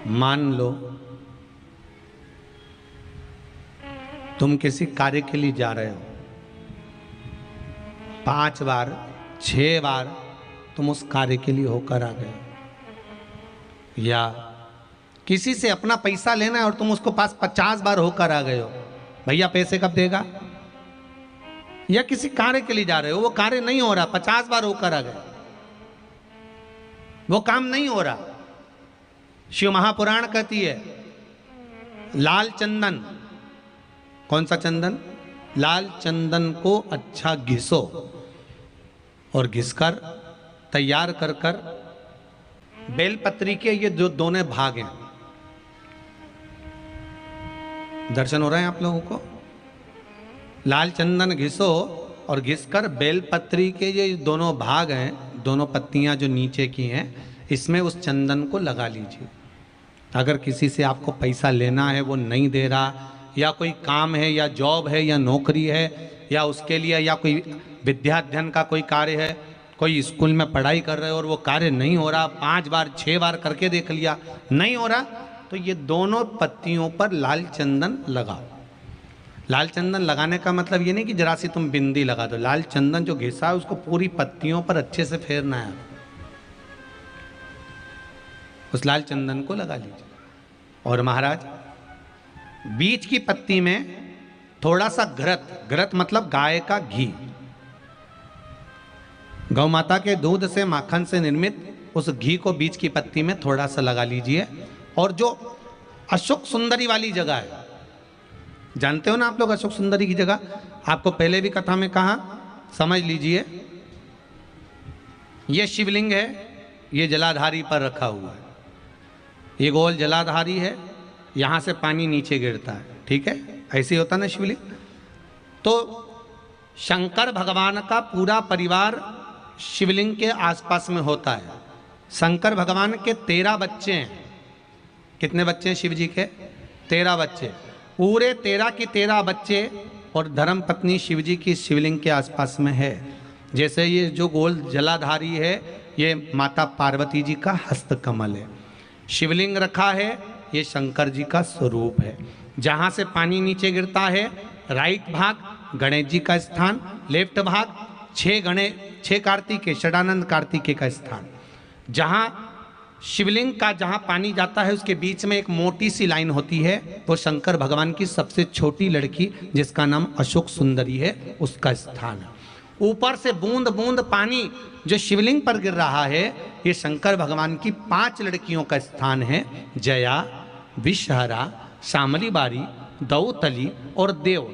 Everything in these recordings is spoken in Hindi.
मान लो तुम किसी कार्य के लिए जा रहे हो, 5 बार 6 बार तुम उस कार्य के लिए होकर आ गए, या किसी से अपना पैसा लेना है और तुम उसको पास 50 बार होकर आ गए हो, भैया पैसे कब देगा। या किसी कार्य के लिए जा रहे हो, वो कार्य नहीं हो रहा, 50 बार होकर आ गए, वो काम नहीं हो रहा। शिव महापुराण कहती है लाल चंदन, कौन सा चंदन, लाल चंदन को अच्छा घिसो और घिसकर तैयार कर कर बेलपत्री के ये जो दोनों भाग हैं, दर्शन हो रहे हैं आप लोगों को। लाल चंदन घिसो और घिसकर बेलपत्री के ये दोनों भाग हैं, दोनों पत्तियां जो नीचे की हैं, इसमें उस चंदन को लगा लीजिए। अगर किसी से आपको पैसा लेना है, वो नहीं दे रहा, या कोई काम है या जॉब है या नौकरी है या उसके लिए, या कोई विद्याध्ययन का कोई कार्य है, कोई स्कूल में पढ़ाई कर रहे हो और वो कार्य नहीं हो रहा, 5 बार 6 बार करके देख लिया नहीं हो रहा, तो ये दोनों पत्तियों पर लाल चंदन लगाओ। लाल चंदन लगाने का मतलब ये नहीं कि जरा सी तुम बिंदी लगा दो, लाल चंदन जो घिसा है उसको पूरी पत्तियों पर अच्छे से फेरना है, उस लाल चंदन को लगा लीजिए। और महाराज बीच की पत्ती में थोड़ा सा घृत, घृत मतलब गाय का घी, गौ माता के दूध से माखन से निर्मित उस घी को बीच की पत्ती में थोड़ा सा लगा लीजिए। और जो अशोक सुंदरी वाली जगह है, जानते हो ना आप लोग अशोक सुंदरी की जगह, आपको पहले भी कथा में कहा, समझ लीजिए ये शिवलिंग है, ये जलाधारी पर रखा हुआ है, ये गोल जलाधारी है, यहाँ से पानी नीचे गिरता है, ठीक है, ऐसे होता ना शिवलिंग। तो शंकर भगवान का पूरा परिवार शिवलिंग के आसपास में होता है। शंकर भगवान के 13 बच्चे हैं। कितने बच्चे हैं शिव जी के? 13 बच्चे, पूरे 13 की 13 बच्चे और धर्म पत्नी शिव जी की शिवलिंग के आसपास में है। जैसे ये जो गोल जलाधारी है, ये माता पार्वती जी का हस्तकमल है। शिवलिंग रखा है, ये शंकर जी का स्वरूप है। जहाँ से पानी नीचे गिरता है, राइट भाग गणेश जी का स्थान, लेफ्ट भाग 6 कार्तिकेय, षडानंद कार्तिकेय का स्थान। जहाँ शिवलिंग का जहाँ पानी जाता है उसके बीच में एक मोटी सी लाइन होती है, वो शंकर भगवान की सबसे छोटी लड़की जिसका नाम अशोक सुंदरी है, उसका स्थान है। ऊपर से बूंद बूंद पानी जो शिवलिंग पर गिर रहा है, ये शंकर भगवान की 5 लड़कियों का स्थान है, जया, विषहरा, शामली बारी, दौतली और देव।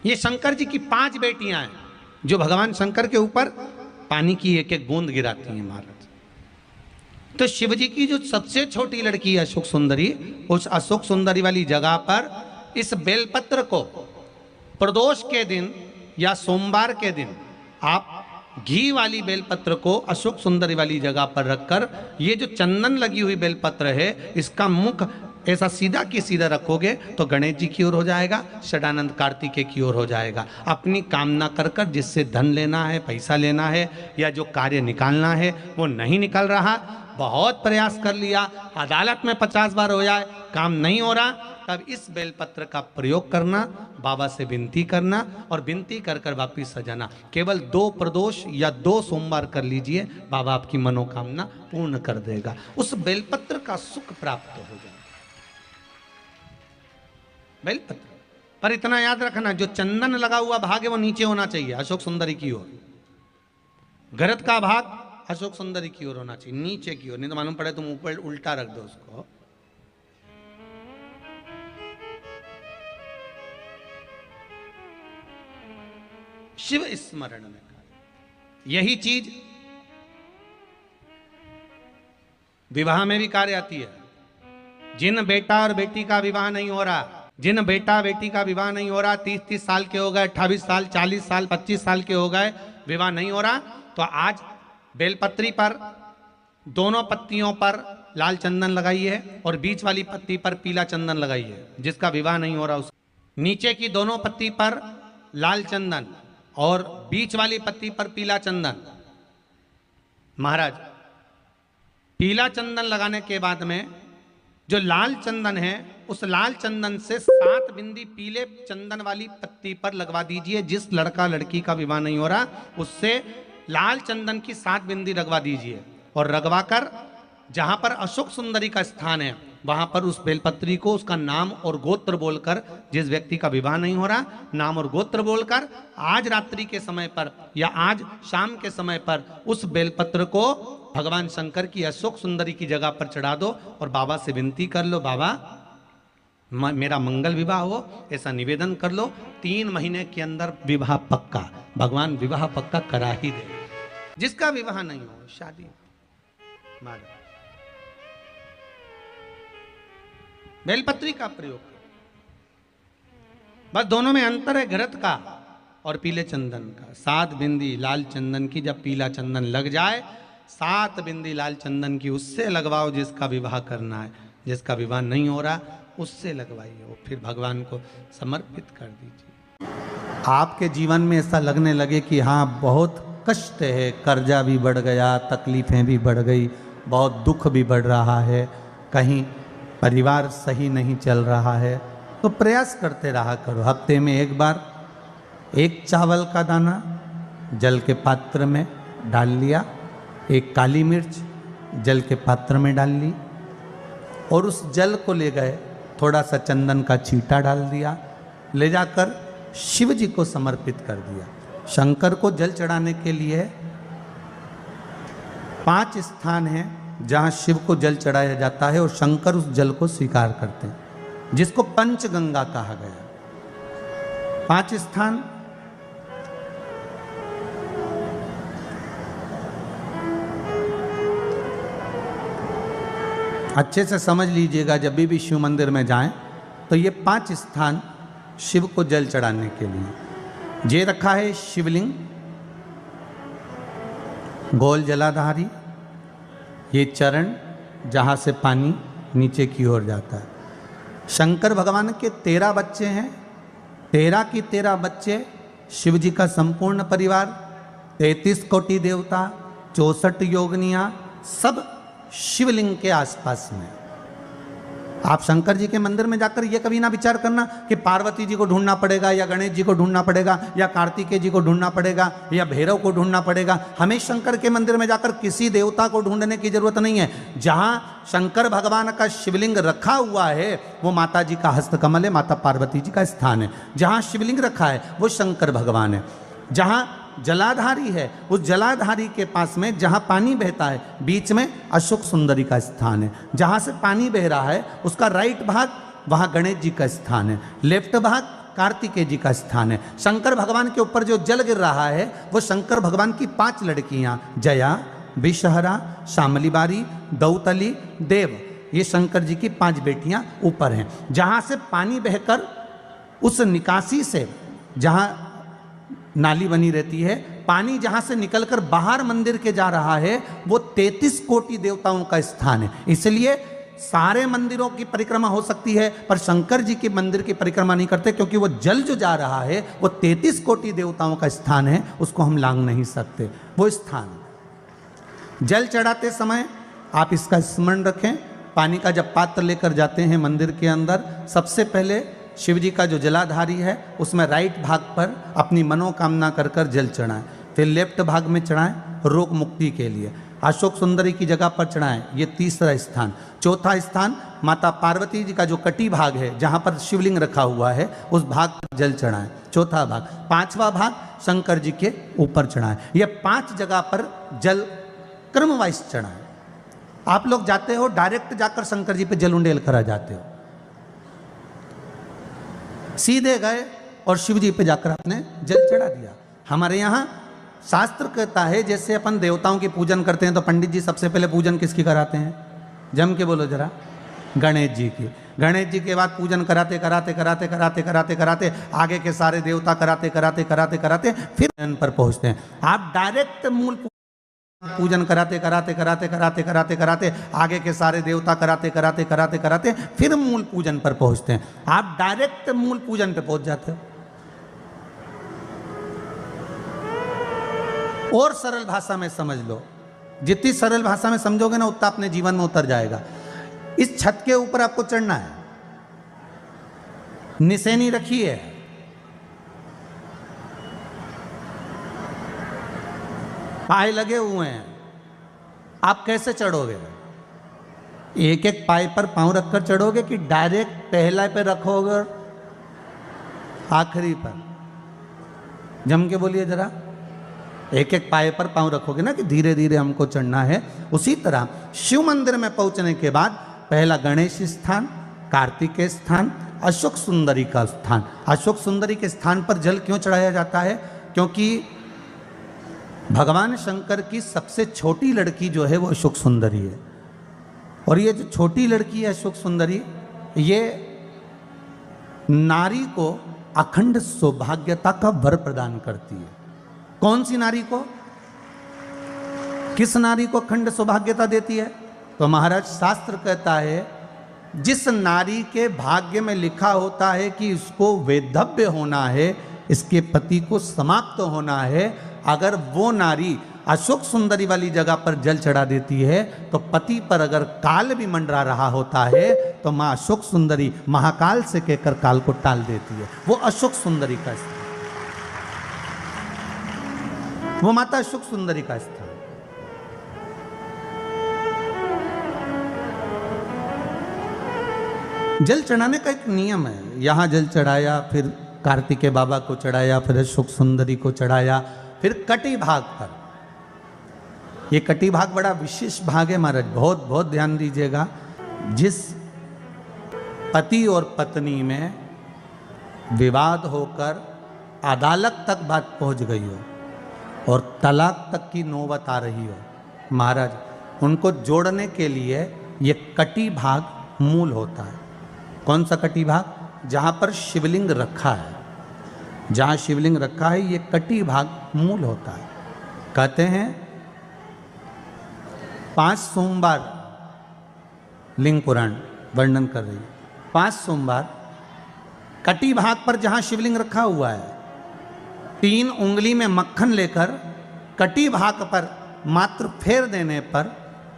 ये शंकर जी की 5 बेटियां हैं जो भगवान शंकर के ऊपर पानी की एक एक बूंद गिराती हैं महाराज। तो शिव जी की जो सबसे छोटी लड़की है अशोक सुंदरी, उस अशोक सुंदरी वाली जगह पर इस बेलपत्र को प्रदोष के दिन या सोमवार के दिन आप घी वाली बेलपत्र को अशोक सुंदरी वाली जगह पर रखकर, ये जो चंदन लगी हुई बेलपत्र है, इसका मुख ऐसा सीधा की सीधा रखोगे तो गणेश जी की ओर हो जाएगा, षडानंद कार्तिकेय की ओर हो जाएगा। अपनी कामना कर कर जिससे धन लेना है, पैसा लेना है, या जो कार्य निकालना है वो नहीं निकल रहा, बहुत प्रयास कर लिया, अदालत में 50 बार हो जाए, काम नहीं हो रहा, तब इस बेलपत्र का प्रयोग करना, बाबा से विनती करना और विनती कर कर वापिस सजाना। केवल 2 प्रदोष या 2 सोमवार कर लीजिए, बाबा आपकी मनोकामना पूर्ण कर देगा, उस बेलपत्र का सुख प्राप्त हो जाएगा। बेलपत्र पर इतना याद रखना, जो चंदन लगा हुआ भाग है वो नीचे होना चाहिए, अशोक सुंदरी की ओर। घृत का भाग अशोक सुंदरी की ओर होना चाहिए, नीचे की ओर, नहीं तो मालूम पड़े तुम ऊपर उल्टा रख दो उसको। शिव स्मरण में यही चीज विवाह में भी कार्य आती है। जिन बेटा और बेटी का विवाह नहीं हो रहा, जिन बेटा बेटी का विवाह नहीं हो रहा, 30-30 साल के हो गए, 28 साल, 40 साल, 25 साल के हो गए, विवाह नहीं हो रहा, तो आज बेलपत्री पर दोनों पत्तियों पर लाल चंदन लगाइए और बीच वाली पत्ती पर पीला चंदन लगाइए। जिसका विवाह नहीं हो रहा उस नीचे की दोनों पत्ती पर लाल चंदन और बीच वाली पत्ती पर पीला चंदन। महाराज पीला चंदन लगाने के बाद में जो लाल चंदन है उस लाल चंदन से 7 बिंदी पीले चंदन वाली पत्ती पर लगवा दीजिए। जिस लड़का लड़की का विवाह नहीं हो रहा उससे लाल चंदन की 7 बिंदी लगवा दीजिए और लगवा कर जहां पर अशोक सुंदरी का स्थान है वहां पर उस बेलपत्री को उसका नाम और गोत्र बोलकर, जिस व्यक्ति का विवाह नहीं हो रहा नाम और गोत्र बोलकर आज रात्रि के समय पर या आज शाम के समय पर उस बेलपत्र को भगवान शंकर की अशोक सुंदरी की जगह पर चढ़ा दो और बाबा से विनती कर लो, बाबा मेरा मंगल विवाह हो, ऐसा निवेदन कर लो। 3 महीने के अंदर विवाह पक्का, भगवान विवाह पक्का करा ही दे। जिसका विवाह नहीं हो शादी माधव बेलपत्री का प्रयोग, बस दोनों में अंतर है घृत का और पीले चंदन का। 7 बिंदी लाल चंदन की जब पीला चंदन लग जाए 7 बिंदी लाल चंदन की उससे लगवाओ जिसका विवाह करना है। जिसका विवाह नहीं हो रहा उससे लगवाइए, फिर भगवान को समर्पित कर दीजिए। आपके जीवन में ऐसा लगने लगे कि हाँ बहुत कष्ट है, कर्जा भी बढ़ गया, तकलीफें भी बढ़ गई, बहुत दुख भी बढ़ रहा है, कहीं परिवार सही नहीं चल रहा है, तो प्रयास करते रहा करो। हफ्ते में एक बार 1 चावल का दाना जल के पात्र में डाल लिया, 1 काली मिर्च जल के पात्र में डाल ली और उस जल को ले गए, थोड़ा सा चंदन का छींटा डाल दिया, ले जाकर शिव जी को समर्पित कर दिया। शंकर को जल चढ़ाने के लिए 5 स्थान हैं जहाँ शिव को जल चढ़ाया जाता है और शंकर उस जल को स्वीकार करते हैं, जिसको पंचगंगा कहा गया। 5 स्थान अच्छे से समझ लीजिएगा, जब भी शिव मंदिर में जाएं तो ये 5 स्थान शिव को जल चढ़ाने के लिए जे रखा है। शिवलिंग, गोल जलाधारी, ये चरण जहाँ से पानी नीचे की ओर जाता है। शंकर भगवान के 13 बच्चे हैं, 13 की 13 बच्चे, शिव जी का संपूर्ण परिवार, 33 कोटि देवता, 64 योगनियाँ, सब शिवलिंग के आसपास में। आप शंकर जी के मंदिर में जाकर ये कभी ना विचार करना कि पार्वती जी को ढूंढना पड़ेगा या गणेश जी को ढूंढना पड़ेगा या कार्तिकेय जी को ढूंढना पड़ेगा या भैरव को ढूंढना पड़ेगा। हमें शंकर के मंदिर में जाकर किसी देवता को ढूंढने की जरूरत नहीं है। जहां शंकर भगवान का शिवलिंग रखा हुआ है वो माता जी का हस्तकमल है, माता पार्वती जी का स्थान है। जहां शिवलिंग रखा है वो शंकर भगवान है। जहां जलाधारी है उस जलाधारी के पास में जहाँ पानी बहता है बीच में अशोक सुंदरी का स्थान है। जहाँ से पानी बह रहा है उसका राइट भाग वहाँ गणेश जी का स्थान है, लेफ्ट भाग कार्तिकेय जी का स्थान है। शंकर भगवान के ऊपर जो जल गिर रहा है वो शंकर भगवान की 5 लड़कियाँ जया, विषहरा, शामलीबारी, दौतली, देव, ये शंकर जी की 5 बेटियाँ ऊपर हैं। जहाँ से पानी बहकर उस निकासी से, जहाँ नाली बनी रहती है, पानी जहां से निकलकर बाहर मंदिर के जा रहा है वो 33 कोटि देवताओं का स्थान है। इसलिए सारे मंदिरों की परिक्रमा हो सकती है पर शंकर जी के मंदिर की परिक्रमा नहीं करते, क्योंकि वो जल जो जा रहा है वो 33 कोटि देवताओं का स्थान है, उसको हम लांघ नहीं सकते। वो स्थान जल चढ़ाते समय आप इसका स्मरण रखें। पानी का जब पात्र लेकर जाते हैं मंदिर के अंदर, सबसे पहले शिव जी का जो जलाधारी है उसमें राइट भाग पर अपनी मनोकामना कर कर जल चढ़ाएं, फिर लेफ्ट भाग में चढ़ाएं रोग मुक्ति के लिए। अशोक सुंदरी की जगह पर चढ़ाएं, ये 3रा स्थान। 4था स्थान माता पार्वती जी का जो कटी भाग है जहाँ पर शिवलिंग रखा हुआ है उस भाग पर जल चढ़ाएं, 4था भाग। 5वां भाग शंकर जी के ऊपर चढ़ाएं। ये 5 जगह पर जल क्रम वाइज चढ़ाएं। आप लोग जाते हो डायरेक्ट जाकर शंकर जी पे जल उंडेल करा जाते हो, सीधे गए और शिव जी पे जाकर आपने जल चढ़ा दिया। हमारे यहाँ शास्त्र कहता है जैसे अपन देवताओं की पूजन करते हैं तो पंडित जी सबसे पहले पूजन किसकी कराते हैं? जम के बोलो जरा, गणेश जी की। गणेश जी के बाद पूजन कराते कराते कराते कराते कराते कराते आगे के सारे देवता कराते कराते कराते कराते फिर इन पर पहुँचते हैं। आप डायरेक्ट मूल पूजन कराते कराते कराते कराते कराते कराते आगे के सारे देवता कराते कराते कराते कराते फिर मूल पूजन पर पहुंचते हैं। आप डायरेक्ट मूल पूजन पे पहुंच जाते हो। और सरल भाषा में समझ लो, जितनी सरल भाषा में समझोगे ना उतना अपने जीवन में उतर जाएगा। इस छत के ऊपर आपको चढ़ना है, निशानी रखी है, पाए लगे हुए हैं, आप कैसे चढ़ोगे? एक एक पाए पर पांव रखकर चढ़ोगे कि डायरेक्ट पहला पे रखोगे आखिरी पर? जम के बोलिए जरा। एक एक पाए पर पांव रखोगे ना कि धीरे धीरे हमको चढ़ना है। उसी तरह शिव मंदिर में पहुंचने के बाद पहला गणेश स्थान, कार्तिकेय स्थान, अशोक सुंदरी का स्थान। अशोक सुंदरी के स्थान पर जल क्यों चढ़ाया जाता है? क्योंकि भगवान शंकर की सबसे छोटी लड़की जो है वो अशोक सुंदरी है। और ये जो छोटी लड़की है अशोक सुंदरी, ये नारी को अखंड सौभाग्यता का वर प्रदान करती है। कौन सी नारी को? किस नारी को अखंड सौभाग्यता देती है? तो महाराज शास्त्र कहता है जिस नारी के भाग्य में लिखा होता है कि इसको वैधव्य होना है, इसके पति को समाप्त होना है, अगर वो नारी अशोक सुंदरी वाली जगह पर जल चढ़ा देती है तो पति पर अगर काल भी मंडरा रहा होता है तो माँ अशोक सुंदरी महाकाल से कहकर काल को टाल देती है। वो अशोक सुंदरी का स्थान, वो माता अशोक सुंदरी का स्थान। जल चढ़ाने का एक नियम है। यहां जल चढ़ाया, फिर कार्तिकेय बाबा को चढ़ाया, फिर अशोक सुंदरी को चढ़ाया, फिर कटी भाग पर। ये कटी भाग बड़ा विशेष भाग है महाराज, बहुत बहुत ध्यान दीजिएगा। जिस पति और पत्नी में विवाद होकर अदालत तक बात पहुंच गई हो और तलाक तक की नौबत आ रही हो, महाराज उनको जोड़ने के लिए ये कटी भाग मूल होता है। कौन सा कटी भाग? जहां पर शिवलिंग रखा है, जहां शिवलिंग रखा है ये कटी भाग मूल होता है। कहते हैं 5 सोमवार, लिंग पुराण वर्णन कर रही है, 5 सोमवार कटी भाग पर जहां शिवलिंग रखा हुआ है, 3 उंगली में मक्खन लेकर कटी भाग पर मात्र फेर देने पर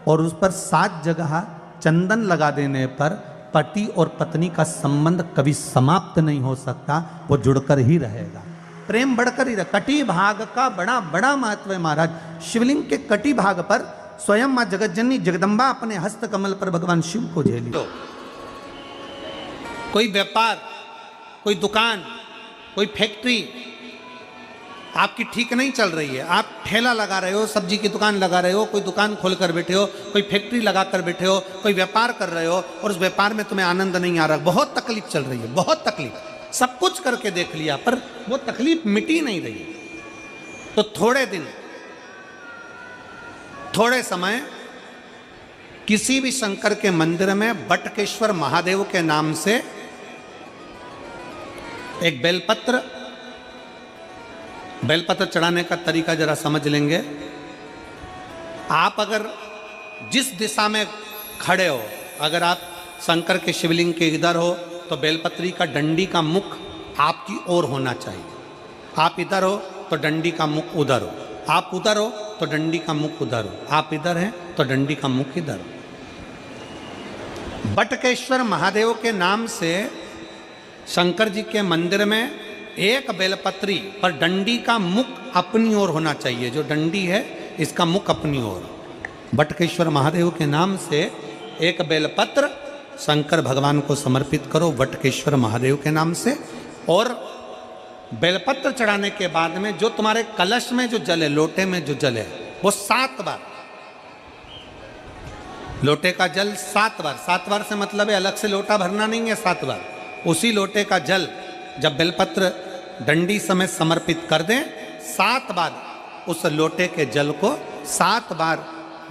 और उस पर 7 जगह चंदन लगा देने पर पति और पत्नी का संबंध कभी समाप्त नहीं हो सकता, वो जुड़कर ही रहेगा, प्रेम बढ़कर ही रहेगा। कटी भाग का बड़ा बड़ा महत्व है महाराज। शिवलिंग के कटी भाग पर स्वयं मां जगतजननी जगदम्बा अपने हस्त कमल पर भगवान शिव को झेली। तो कोई व्यापार, कोई दुकान, कोई फैक्ट्री आपकी ठीक नहीं चल रही है, आप ठेला लगा रहे हो, सब्जी की दुकान लगा रहे हो, कोई दुकान खोल कर बैठे हो, कोई फैक्ट्री लगा कर बैठे हो, कोई व्यापार कर रहे हो और उस व्यापार में तुम्हें आनंद नहीं आ रहा, बहुत तकलीफ चल रही है, बहुत तकलीफ, सब कुछ करके देख लिया पर वो तकलीफ मिटी नहीं रही। तो थोड़े दिन, थोड़े समय किसी भी शंकर के मंदिर में बटकेश्वर महादेव के नाम से एक बेलपत्र चढ़ाने का तरीका जरा समझ लेंगे। आप अगर जिस दिशा में खड़े हो, अगर आप शंकर के शिवलिंग के इधर हो तो बेलपत्री का डंडी का मुख आपकी ओर होना चाहिए। आप इधर हो तो डंडी का मुख उधर हो, आप उधर हो तो डंडी का मुख उधर हो, आप इधर हैं तो डंडी का मुख इधर हो। बटकेश्वर महादेव के नाम से शंकर जी के मंदिर में एक बेलपत्री पर डंडी का मुख अपनी ओर होना चाहिए, जो डंडी है इसका मुख अपनी ओर। बटकेश्वर महादेव के नाम से एक बेलपत्र शंकर भगवान को समर्पित करो बटकेश्वर महादेव के नाम से। और बेलपत्र चढ़ाने के बाद में जो तुम्हारे कलश में जो जल है, लोटे में जो जल है, वो 7 बार, लोटे का जल 7 बार, 7 बार से मतलब है अलग से लोटा भरना नहीं है, 7 बार उसी लोटे का जल जब बेलपत्र डंडी समेत समर्पित कर दें, 7 बार उस लोटे के जल को 7 बार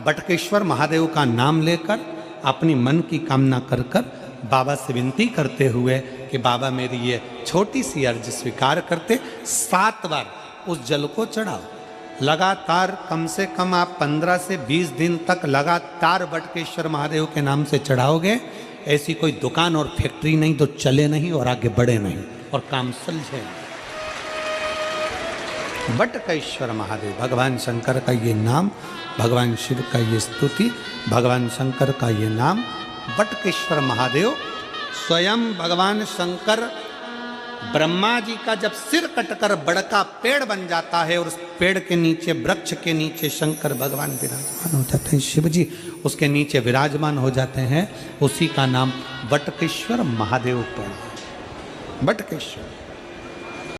बटकेश्वर महादेव का नाम लेकर अपनी मन की कामना कर कर बाबा से विनती करते हुए कि बाबा मेरी ये छोटी सी अर्ज स्वीकार करते, 7 बार उस जल को चढ़ाओ। लगातार कम से कम आप 15 से 20 दिन तक लगातार बटकेश्वर महादेव के नाम से चढ़ाओगे। ऐसी कोई दुकान और फैक्ट्री नहीं तो चले नहीं और आगे बढ़े नहीं और काम सुलझे। बटकेश्वर महादेव, भगवान शंकर का ये नाम, भगवान शिव का ये स्तुति, भगवान शंकर का ये नाम बटकेश्वर महादेव। स्वयं भगवान शंकर ब्रह्मा जी का जब सिर कटकर बड़का पेड़ बन जाता है और उस पेड़ के नीचे, वृक्ष के नीचे शंकर भगवान विराजमान हो जाते हैं, शिव जी उसके नीचे विराजमान हो जाते हैं, उसी का नाम बटकेश्वर महादेव पड़ा। बटकेश्वर